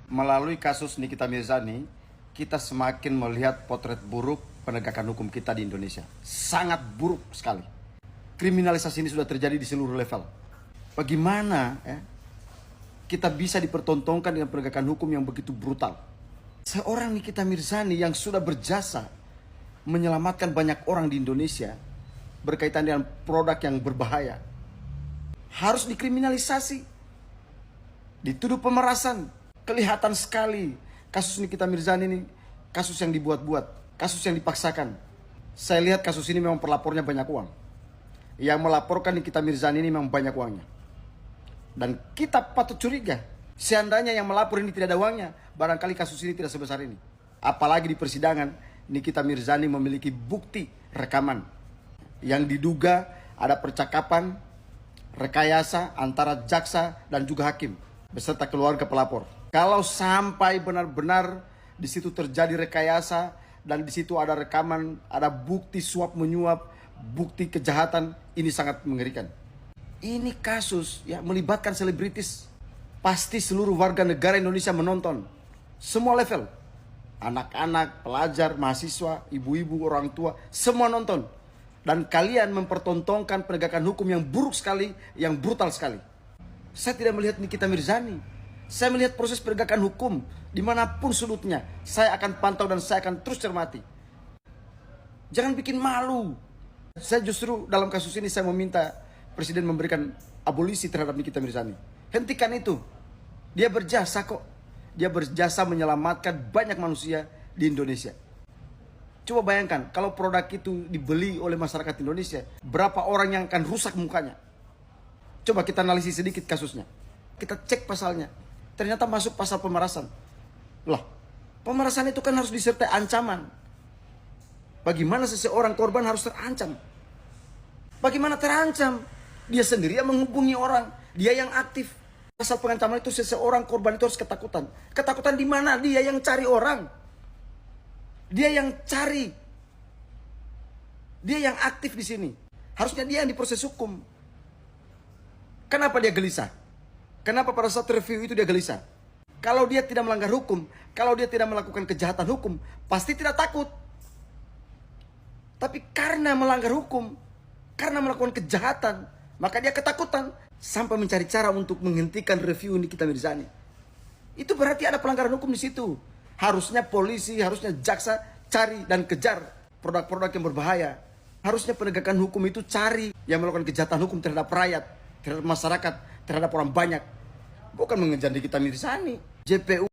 Melalui kasus Nikita Mirzani, kita semakin melihat potret buruk penegakan hukum kita di Indonesia. Sangat buruk sekali. Kriminalisasi ini sudah terjadi di seluruh level. Bagaimana kita bisa dipertontonkan dengan penegakan hukum yang begitu brutal? Seorang Nikita Mirzani yang sudah berjasa menyelamatkan banyak orang di Indonesia berkaitan dengan produk yang berbahaya, harus dikriminalisasi, dituduh pemerasan. Kelihatan sekali kasus Nikita Mirzani ini kasus yang dibuat-buat, kasus yang dipaksakan. Saya lihat kasus ini memang pelapornya banyak uang. Yang melaporkan Nikita Mirzani ini memang banyak uangnya. Dan kita patut curiga, seandainya yang melapor ini tidak ada uangnya, barangkali kasus ini tidak sebesar ini. Apalagi di persidangan, Nikita Mirzani memiliki bukti rekaman yang diduga ada percakapan rekayasa antara jaksa dan juga hakim beserta keluarga pelapor. Kalau sampai benar-benar di situ terjadi rekayasa dan di situ ada rekaman, ada bukti suap menyuap, bukti kejahatan, ini sangat mengerikan. Ini kasus melibatkan selebritis. Pasti seluruh warga negara Indonesia menonton. Semua level. Anak-anak, pelajar, mahasiswa, ibu-ibu, orang tua, semua nonton. Dan kalian mempertontonkan penegakan hukum yang buruk sekali, yang brutal sekali. Saya tidak melihat Nikita Mirzani. Saya melihat proses penegakan hukum dimanapun sudutnya. Saya akan pantau dan saya akan terus cermati. Jangan bikin malu. Saya justru dalam kasus ini saya meminta Presiden memberikan abolisi terhadap Nikita Mirzani. Hentikan itu. Dia berjasa kok. Dia berjasa menyelamatkan banyak manusia di Indonesia. Coba bayangkan kalau produk itu dibeli oleh masyarakat Indonesia, berapa orang yang akan rusak mukanya. Coba kita analisis sedikit kasusnya. Kita cek pasalnya. Ternyata masuk pasal pemerasan. Lah, pemerasan itu kan harus disertai ancaman. Bagaimana seseorang korban harus terancam? Bagaimana terancam? Dia sendiri yang menghubungi orang. Dia yang aktif. Pasal pengancaman itu seseorang korban itu harus ketakutan. Ketakutan di mana? Dia yang cari orang. Dia yang cari. Dia yang aktif di sini. Harusnya dia yang diproses hukum. Kenapa dia gelisah? Kenapa pada saat review itu dia gelisah? Kalau dia tidak melanggar hukum, kalau dia tidak melakukan kejahatan hukum, pasti tidak takut. Tapi karena melanggar hukum, karena melakukan kejahatan, maka dia ketakutan sampai mencari cara untuk menghentikan review Nikita Mirzani. Itu berarti ada pelanggaran hukum di situ. Harusnya polisi, harusnya jaksa cari dan kejar produk-produk yang berbahaya. Harusnya penegakan hukum itu cari yang melakukan kejahatan hukum terhadap rakyat, terhadap masyarakat, terhadap orang banyak. Bukan mengejar Nikita Mirzani. JPU